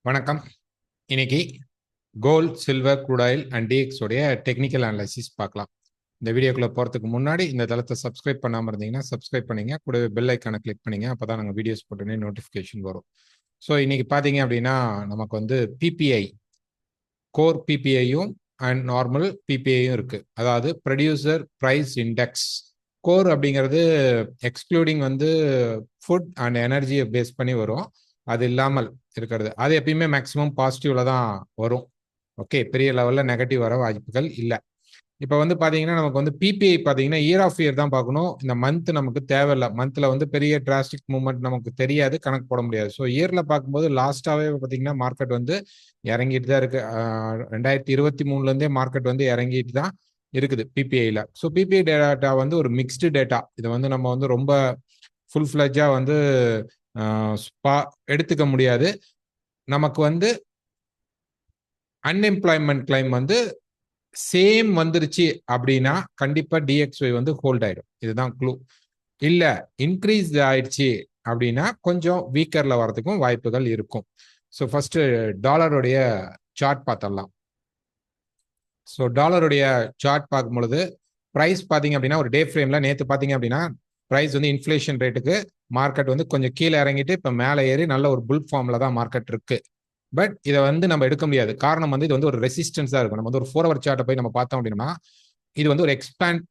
வணக்கம். இன்னைக்கு gold, silver, crude oil and DX உடைய டெக்னிக்கல் அனாலிசிஸ் பார்க்கலாம். இந்த வீடியோக்குள்ள போறதுக்கு முன்னாடி இந்த தளத்தை சப்ஸ்கிரைப் பண்ணாம இருந்தீங்கன்னா சப்ஸ்கிரைப் பண்ணீங்க, கூடவே பெல் ஐக்கானை கிளிக் பண்ணீங்க. அப்பதான் நாங்கள் வீடியோஸ் போட்டோன்னே நோட்டிஃபிகேஷன் வரும். ஸோ இன்னைக்கு பார்த்தீங்க அப்படின்னா நமக்கு வந்து பிபிஐ, கோர் பிபிஐயும் அண்ட் நார்மல் பிபிஐயும் இருக்கு. அதாவது ப்ரொடியூசர் ப்ரைஸ் இண்டெக்ஸ். கோர் அப்படிங்கிறது எக்ஸ்க்ளூடிங் வந்து ஃபுட் அண்ட் எனர்ஜியை பேஸ் பண்ணி வரும். அது இல்லாமல் இருக்கிறது அது எப்பயுமே மேக்ஸிமம் பாசிட்டிவ்ல தான் வரும். ஓகே, பெரிய லெவலில் நெகட்டிவ் வர வாய்ப்புகள் இல்லை. இப்போ வந்து பார்த்தீங்கன்னா நமக்கு வந்து பிபிஐ பார்த்தீங்கன்னா இயர் ஆஃப் இயர் தான் பார்க்கணும். இந்த மந்த் நமக்கு தேவையில்லை. மந்த்தில் வந்து பெரிய டிராஸ்டிக் மூவ்மெண்ட் நமக்கு தெரியாது, கணக்கு போட முடியாது. ஸோ இயரில் பார்க்கும்போது லாஸ்ட்டாகவே பார்த்தீங்கன்னா மார்க்கெட் வந்து இறங்கிட்டு தான் இருக்கு. 2023 மார்க்கெட் வந்து இறங்கிட்டு தான் இருக்குது பிபிஐல. ஸோ பிபிஐ டேட்டா வந்து ஒரு மிக்ஸ்டு டேட்டா. இதை வந்து நம்ம வந்து ரொம்ப ஃபுல் ஃப்ளெஜ்ஜாக வந்து எடுத்துக்க முடியாது. நமக்கு வந்து அன்எம்ப்ளாய்மெண்ட் கிளைம் வந்து சேம் வந்துருச்சு அப்படின்னா கண்டிப்பா டிஎக்ஸ்ஒய் வந்து ஹோல்ட் ஆயிடும். இதுதான் க்ளூ. இல்ல இன்க்ரீஸ் ஆயிடுச்சு அப்படின்னா கொஞ்சம் வீக்கர்ல வரதுக்கும் வாய்ப்புகள் இருக்கும். ஸோ ஃபர்ஸ்ட் டாலருடைய சார்ட் பார்த்தரலாம். ஸோ டாலருடைய சார்ட் பார்க்கும் பொழுது ப்ரைஸ் பார்த்தீங்க அப்படின்னா ஒரு டே ஃப்ரேம்ல நேற்று பார்த்தீங்க அப்படின்னா ப்ரைஸ் வந்து இன்ஃப்ளேஷன் ரேட்டுக்கு மார்க்கெட் வந்து கொஞ்சம் கீழே இறங்கிட்டு இப்போ மேலே ஏறி நல்ல ஒரு புல் ஃபார்ம்ல தான் மார்க்கெட் இருக்கு. பட் இதை வந்து நம்ம எடுக்க முடியாது. காரணம் வந்து இது வந்து ஒரு ரெசிஸ்டன்ஸ் தான் இருக்கும். நம்ம வந்து ஒரு 4 hour சார்ட்டை போய் நம்ம பார்த்தோம் அப்படின்னா இது வந்து ஒரு எக்ஸ்பேண்ட்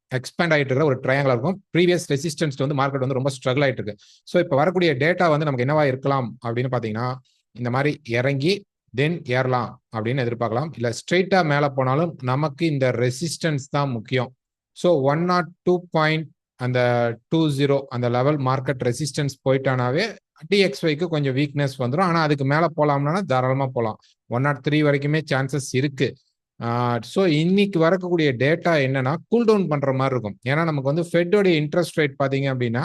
ஆகிட்டு இருக்கிற ஒரு ட்ரையாங்கலா இருக்கும். ப்ரீவியஸ் ரெசிஸ்டன்ஸ் வந்து மார்க்கெட் வந்து ரொம்ப ஸ்ட்ரகிள் ஆகிட்டு இருக்கு. ஸோ இப்போ வரக்கூடிய டேட்டா வந்து நமக்கு என்னவா இருக்கலாம் அப்படின்னு பார்த்தீங்கன்னா இந்த மாதிரி இறங்கி தென் ஏறலாம் அப்படின்னு எதிர்பார்க்கலாம். இல்லை ஸ்ட்ரெயிட்டாக மேலே போனாலும் நமக்கு இந்த ரெசிஸ்டன்ஸ் தான் முக்கியம். ஸோ 102.20 அந்த லெவல் மார்க்கெட் ரெசிஸ்டன்ஸ் போயிட்டானாவே டிஎக்ஸ்ஒய்க்கு கொஞ்சம் வீக்னஸ் வந்துடும். ஆனால் அதுக்கு மேலே போகலாம்னா தாராளமாக போகலாம். 103 வரைக்குமே சான்சஸ் இருக்கு. ஸோ இன்னைக்கு வரக்கூடிய டேட்டா என்னன்னா கூல் டவுன் பண்ற மாதிரி இருக்கும். ஏன்னா நமக்கு வந்து ஃபெட்டோடைய இன்ட்ரெஸ்ட் ரேட் பார்த்தீங்க அப்படின்னா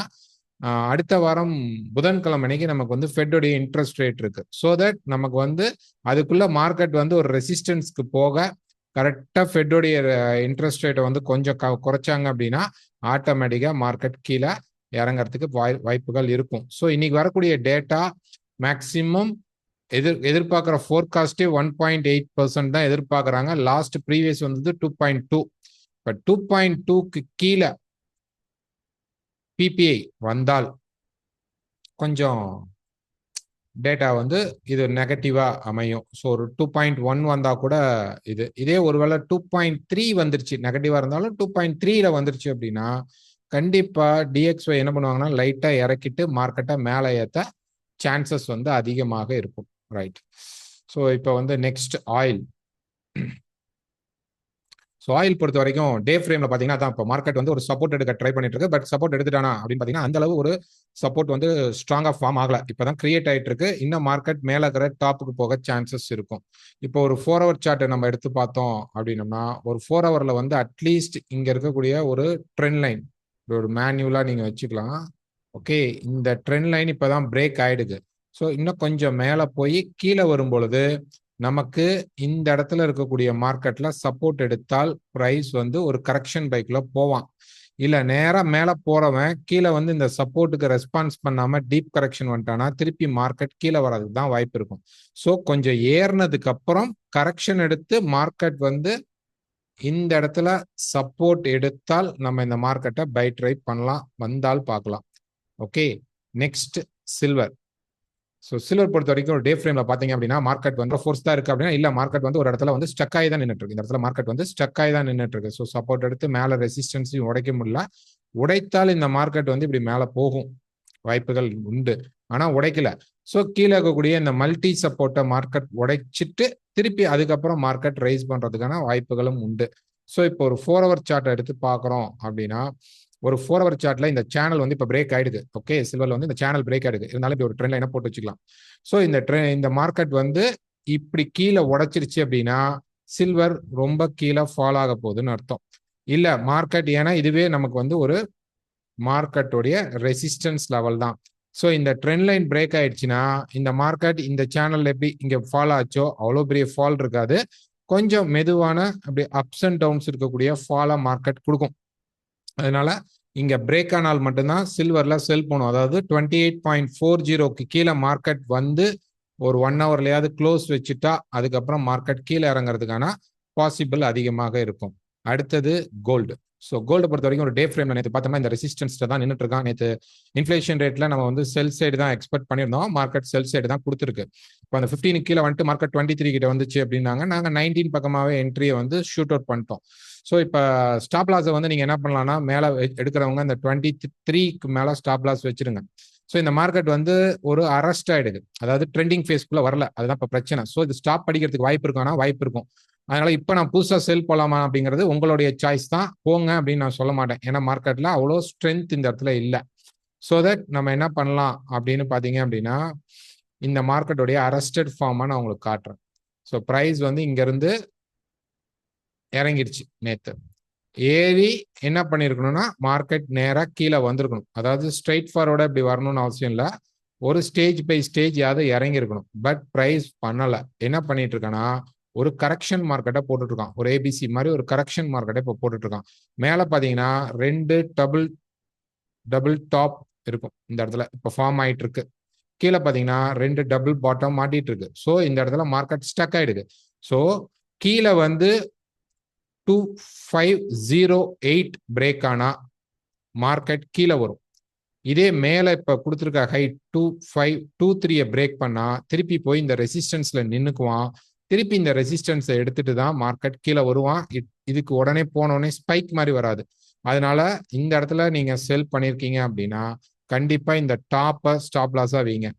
அடுத்த வாரம் புதன்கிழமை அன்னைக்கு நமக்கு வந்து ஃபெட்டோடைய இன்ட்ரெஸ்ட் ரேட் இருக்கு. ஸோ தட் நமக்கு வந்து அதுக்குள்ள மார்க்கெட் வந்து ஒரு ரெசிஸ்டன்ஸ்க்கு போக கரெக்டாக ஃபெட்டோடைய இன்ட்ரெஸ்ட் ரேட்டை வந்து கொஞ்சம் குறைச்சாங்க அப்படின்னா ஆட்டோமேட்டிக்காக மார்க்கெட் கீழே இறங்கிறதுக்கு வாய்ப்புகள் இருக்கும். ஸோ இன்னைக்கு வரக்கூடிய டேட்டா மேக்சிமம் எதிர்பார்க்குற ஃபோர்காஸ்டே 1.8% தான் எதிர்பார்க்குறாங்க. லாஸ்ட் ப்ரீவியஸ் வந்து 2.2. இப்போ 2.2க்கு கீழே பிபிஐ வந்தால் கொஞ்சம் டேட்டா வந்து இது நெகட்டிவா அமையும். ஸோ ஒரு 2.1 வந்தா கூட இதே ஒருவேளை 2.3 வந்துருச்சு, நெகட்டிவா இருந்தாலும் 2.3ல வந்துருச்சு அப்படின்னா கண்டிப்பா டிஎக்ஸ்ஒய் என்ன பண்ணுவாங்கன்னா லைட்டா இறக்கிட்டு மார்க்கெட்டை மேலே ஏற்ற சான்சஸ் வந்து அதிகமாக இருக்கும். ரைட். ஸோ இப்போ வந்து நெக்ஸ்ட் ஆயில். ஸோ ஆயில் பொறுத்த வரைக்கும் டே ஃப்ரேம்ல பார்த்தீங்கன்னா தான் இப்போ மார்க்கெட் வந்து ஒரு சப்போர்ட் எடுக்க ட்ரை பண்ணிட்டு இருக்கு. பட் சப்போர்ட் எடுத்துட்டானா அப்படின்னு பார்த்தீங்கன்னா அந்த அளவு ஒரு சப்போர்ட் வந்து ஸ்ட்ராங்காக ஃபார்ம் ஆகல. இப்போதான் கிரியேட் ஆகிட்டு இருக்கு. இன்னும் மார்க்கெட் மேலே இருக்கிற டாப்புக்கு போக சான்சஸ் இருக்கும். இப்போ ஒரு 4 hour சார்ட்டை நம்ம எடுத்து பார்த்தோம் அப்படின்னம்னா ஒரு 4 hourல வந்து அட்லீஸ்ட் இங்கே இருக்கக்கூடிய ஒரு ட்ரெண்ட் லைன் ஒரு மேனுவலாக நீங்கள் வச்சுக்கலாம். ஓகே, இந்த ட்ரெண்ட் லைன் இப்போ தான் பிரேக் ஆயிடுது. ஸோ இன்னும் கொஞ்சம் மேலே போய் கீழே வரும் பொழுது நமக்கு இந்த இடத்துல இருக்கக்கூடிய மார்க்கெட்ல சப்போர்ட் எடுத்தால் பிரைஸ் வந்து ஒரு கரெக்ஷன் பைக்ல போவான். இல்ல நேரா மேல போறவன் கீழே வந்து இந்த சப்போர்ட்டுக்கு ரெஸ்பான்ஸ் பண்ணாம டீப் கரெக்ஷன் வந்துட்டானா திருப்பி மார்க்கெட் கீழே வர்றதுக்கு தான் வாய்ப்பு இருக்கும். ஸோ கொஞ்சம் ஏறினதுக்கு அப்புறம் கரெக்ஷன் எடுத்து மார்க்கெட் வந்து இந்த இடத்துல சப்போர்ட் எடுத்தால் நம்ம இந்த மார்க்கெட்டை பை ட்ரை பண்ணலாம், வந்தால் பார்க்கலாம். Okay, next silver. So silver பொறுத்த வரைக்கும் ஒரு டே ஃப்ரேம்ல பார்த்தீங்க அப்படின்னா மார்க்கெட் வந்து ஃபோர்ஸ் தான் இருக்கு அப்படின்னா இல்லை, மார்க்கெட் வந்து ஒரு இடத்துல வந்து ஸ்டக் ஆகி தான் நின்றுட்டு இருக்கு. இந்த இடத்துல மார்க்கெட் வந்து ஸ்டக் ஆகி தான் நின்றுட்டு இருக்கு. ஸோ சப்போர்ட் எடுத்து மேலே ரெசிஸ்டன்ஸையும் உடைக்க முடியல. உடைத்தால் இந்த மார்க்கெட் வந்து இப்படி மேலே போகும் வாய்ப்புகள் உண்டு, ஆனால் உடைக்கல. ஸோ கீழே இருக்கக்கூடிய இந்த மல்டி சப்போர்ட்டை மார்க்கெட் உடைச்சிட்டு திருப்பி அதுக்கப்புறம் மார்க்கெட் ரைஸ் பண்றதுக்கான வாய்ப்புகளும் உண்டு. ஸோ இப்போ ஒரு 4 hour சார்ட்டை எடுத்து பார்க்குறோம் அப்படின்னா ஒரு 4 hour சார்ட்ல இந்த சேனல் வந்து இப்போ பிரேக் ஆயிடுது. ஓகே, சில்வர்ல வந்து இந்த சேனல் பிரேக் ஆயிடுது. இருந்தாலும் இப்படி ஒரு ட்ரெண்ட் லைனை போட்டு வச்சுக்கலாம். ஸோ இந்த மார்க்கெட் வந்து இப்படி கீழே உடைச்சிருச்சு அப்படின்னா சில்வர் ரொம்ப கீழே ஃபால் ஆக போகுதுன்னு அர்த்தம். இல்ல மார்க்கெட், ஏன்னா இதுவே நமக்கு வந்து ஒரு மார்க்கெட்டோடைய ரெசிஸ்டன்ஸ் லெவல் தான். ஸோ இந்த ட்ரெண்ட் லைன் பிரேக் ஆயிடுச்சுன்னா இந்த மார்க்கெட் இந்த சேனல் எப்படி இங்க ஃபால் ஆச்சோ அவ்வளோ பெரிய ஃபால் இருக்காது. கொஞ்சம் மெதுவான அப்படி அப்ஸ் அண்ட் டவுன்ஸ் இருக்கக்கூடிய ஃபாலா மார்க்கெட் கொடுக்கும். அதனால இங்க பிரேக் ஆனால் மட்டும்தான் சில்வர்ல செல் பண்ணும். அதாவது 28.40க்கு கீழே மார்க்கெட் வந்து ஒரு 1 ஹவர்லயாவது க்ளோஸ் வச்சுட்டா அதுக்கப்புறம் மார்க்கெட் கீழே இறங்குறதுக்கான பாசிபிள் அதிகமாக இருக்கும். அடுத்தது கோல்டு. ஸோ கோல்டு பொறுத்த வரைக்கும் ஒரு டே ஃப்ரேம்ல நேற்று பார்த்தோம்னா இந்த ரெசிஸ்டன்ஸ்ல தான் நின்றுட்டு இருக்கான். நேற்று இன்ஃபிளேஷன் ரேட்ல நம்ம வந்து செல் சைடு தான் எக்ஸ்பெக்ட் பண்ணியிருந்தோம், மார்க்கெட் செல் சைடு தான் கொடுத்துருக்கு. இப்போ அந்த 15 கீழே வந்துட்டு மார்க்கெட் 23 கிட்ட வந்துச்சு அப்படின்னாங்க, நாங்கள் 19 பக்கமாவே என்ட்ரியை வந்து ஷூட் அவுட் பண்ணிட்டோம். ஸோ இப்போ ஸ்டாப் லாஸை வந்து நீங்கள் என்ன பண்ணலாம்னா மேலே எடுக்கிறவங்க இந்த 23க்கு மேலே ஸ்டாப் லாஸ் வச்சிருங்க. ஸோ இந்த மார்க்கெட் வந்து ஒரு அரெஸ்ட் ஆயிடுது, அதாவது ட்ரெண்டிங் ஃபேஸ்க்குள்ள வரல, அதுதான் இப்போ பிரச்சனை. ஸோ இது ஸ்டாப் படிக்கிறதுக்கு வாய்ப்பு இருக்கானா? வாய்ப்பு இருக்கும். அதனால இப்போ நான் புதுசாக செல் போகலாமா அப்படிங்கிறது உங்களுடைய சாய்ஸ் தான். போங்க அப்படின்னு நான் சொல்ல மாட்டேன், ஏன்னா மார்க்கெட்ல அவ்வளோ ஸ்ட்ரென்த் இந்த இடத்துல இல்லை. ஸோ தட் நம்ம என்ன பண்ணலாம் அப்படின்னு பார்த்தீங்க அப்படின்னா இந்த மார்க்கெட்டோடைய அரெஸ்டட் ஃபார்மாக நான் உங்களுக்கு காட்டுறேன். ஸோ ப்ரைஸ் வந்து இங்கேருந்து இறங்கிடுச்சு நேற்று, ஏறி என்ன பண்ணிருக்கணும்னா மார்க்கெட் நேராக கீழே வந்திருக்கணும். அதாவது ஸ்ட்ரைட் ஃபார்வர்டா இப்படி வரணும்னு அவசியம் இல்லை, ஒரு ஸ்டேஜ் பை ஸ்டேஜ் யாவது இறங்கி இருக்கணும். பட் ப்ரைஸ் பண்ணலை. என்ன பண்ணிட்டு இருக்கான்னா ஒரு கரெக்ஷன் மார்க்கெட்டை போட்டுட்டு இருக்கான், ஒரு ஏபிசி மாதிரி ஒரு கரெக்ஷன் மார்க்கெட்டை இப்போ போட்டுட்டு இருக்கான். மேலே பார்த்தீங்கன்னா 2 டபுள் டாப் இருக்கும் இந்த இடத்துல இப்போ ஃபார்ம் ஆயிட்டு இருக்கு. கீழே பார்த்தீங்கன்னா 2 டபுள் பாட்டம் மாட்டிட்டு இருக்கு. ஸோ இந்த இடத்துல மார்க்கெட் ஸ்டக் ஆயிடுது. ஸோ கீழே வந்து 2508 பிரேக் ஆனா மார்க்கெட் கீழே வரும். இதே மேல இப்ப கொடுத்துருக்க ஹை 2523 பிரேக் பண்ணா திருப்பி போய் இந்த ரெசிஸ்டன்ஸ்ல நின்னுக்குவான். திருப்பி இந்த ரெசிஸ்டன்ஸை எடுத்துட்டு தான் மார்க்கெட் கீழே வருவான். இதுக்கு உடனே போனோடனே ஸ்பைக் மாதிரி வராது. அதனால இந்த இடத்துல நீங்க செல் பண்ணிருக்கீங்க அப்படின்னா கண்டிப்பா இந்த டாப்பை ஸ்டாப் லாஸா வைங்க.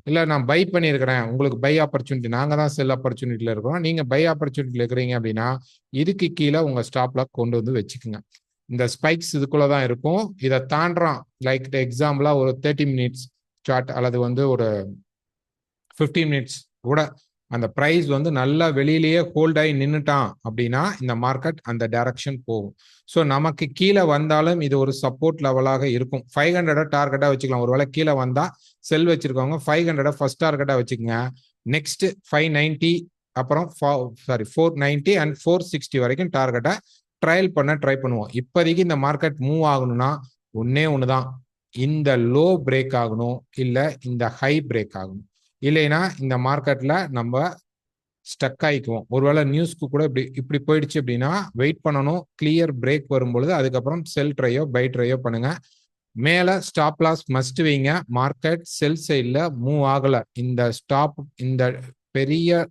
இல்லை நான் பை பண்ணியிருக்கிறேன், உங்களுக்கு பை ஆப்பர்ச்சுனிட்டி, நாங்கள் தான் செல் ஆப்பர்ச்சுனிட்டியில் இருக்கிறோம், நீங்கள் பை ஆப்பர்ச்சுனிட்டியில் இருக்கிறீங்க அப்படின்னா இதுக்கு கீழே உங்கள் ஸ்டாப் லாக் கொண்டு வந்து வச்சுக்கோங்க. இந்த ஸ்பைக்ஸ் இதுக்குள்ளே தான் இருக்கும். இதை தாண்டான் லைக் எக்ஸாம்பிளாக ஒரு 30 மினிட்ஸ் சார்ட் அல்லது வந்து ஒரு 15 மினிட்ஸ் கூட அந்த ப்ரைஸ் வந்து நல்லா வெளியிலேயே ஹோல்ட் ஆகி நின்றுட்டான் அப்படின்னா இந்த மார்க்கெட் அந்த டைரக்ஷன் போகும். ஸோ நமக்கு கீழே வந்தாலும் இது ஒரு சப்போர்ட் லெவலாக இருக்கும். 500 டார்கெட்டாக வச்சுக்கலாம். ஒருவேளை கீழே வந்தால் செல் வச்சிருக்கவங்க 500 ஃபர்ஸ்ட் டார்கெட்டாக வச்சுக்கோங்க. நெக்ஸ்ட் 590 அப்புறம் 490 அண்ட் 460 வரைக்கும் டார்கெட்டை ட்ரையல் பண்ண ட்ரை பண்ணுவோம். இப்போதைக்கு இந்த மார்க்கெட் மூவ் ஆகணும்னா ஒன்னே ஒன்று தான், இந்த லோ பிரேக் ஆகணும், இல்லை இந்த ஹை பிரேக் ஆகணும். இல்லைன்னா இந்த மார்க்கெட்ல நம்ம ஸ்டக் ஆகிக்குவோம். ஒருவேளை நியூஸ்க்கு கூட இப்படி போயிடுச்சு அப்படின்னா வெயிட் பண்ணணும், கிளியர் பிரேக் வரும்பொழுது அதுக்கப்புறம் செல் ட்ரையோ பை ட்ரையோ பண்ணுங்க. மேல ஸ்டாப் லாஸ் மஸ்ட் வைங்க. மார்க்கெட் செல் சைட்ல மூவ் ஆகல, இந்த பெரிய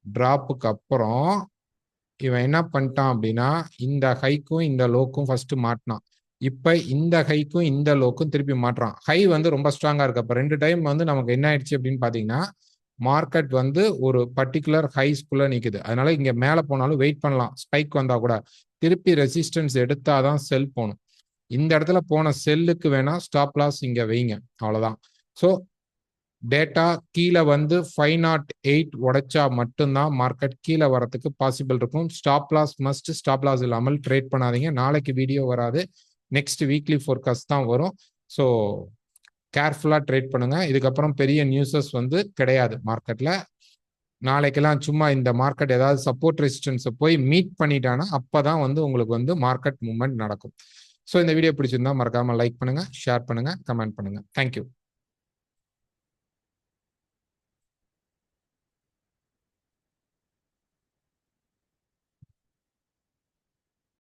டிராப்புக்கு அப்புறம் இவன் என்ன பண்ணிட்டான் அப்படின்னா இந்த ஹைக்கும் இந்த லோக்கும் ஃபர்ஸ்ட் மாட்டினான். இப்ப இந்த ஹைக்கும் இந்த லோக்கும் திருப்பி மாட்டுறான். ஹை வந்து ரொம்ப ஸ்ட்ராங்கா இருக்கு. அப்ப 2 டைம் வந்து நமக்கு என்ன ஆயிடுச்சு அப்படின்னு பாத்தீங்கன்னா மார்க்கெட் வந்து ஒரு பர்டிகுலர் ஹைஸ்குள்ள நிக்குது. அதனால இங்க மேல போனாலும் வெயிட் பண்ணலாம், ஸ்பைக் வந்தா கூட திருப்பி ரெசிஸ்டன்ஸ் எடுத்தாதான் செல் போகணும். இந்த இடத்துல போன செல்லுக்கு வேணா ஸ்டாப் லாஸ் இங்க வைங்க, அவ்வளவுதான். ஸோ டேட்டா கீழே வந்து 508 உடைச்சா மட்டும்தான் மார்க்கெட் கீழே வரத்துக்கு பாசிபிள் இருக்கும். Stop loss must, stop loss இல்லாமல் ட்ரேட் பண்ணாதீங்க. நாளைக்கு வீடியோ வராது, நெக்ஸ்ட் வீக்லி ஃபோர்காஸ்ட் தான் வரும். ஸோ கேர்ஃபுல்லாக ட்ரேட் பண்ணுங்க. இதுக்கப்புறம் பெரிய நியூஸஸ் வந்து கிடையாது மார்க்கெட்ல. நாளைக்கெல்லாம் சும்மா இந்த மார்க்கெட் ஏதாவது சப்போர்ட் ரெசிஸ்டன்ஸை போய் மீட் பண்ணிட்டானா அப்பதான் வந்து உங்களுக்கு வந்து மார்க்கெட் மூவ்மெண்ட் நடக்கும். ஸோ இந்த வீடியோ பிடிச்சிருந்தா மறக்காம லைக் பண்ணுங்க, ஷேர் பண்ணுங்க, கமெண்ட் பண்ணுங்க. தேங்க்யூ.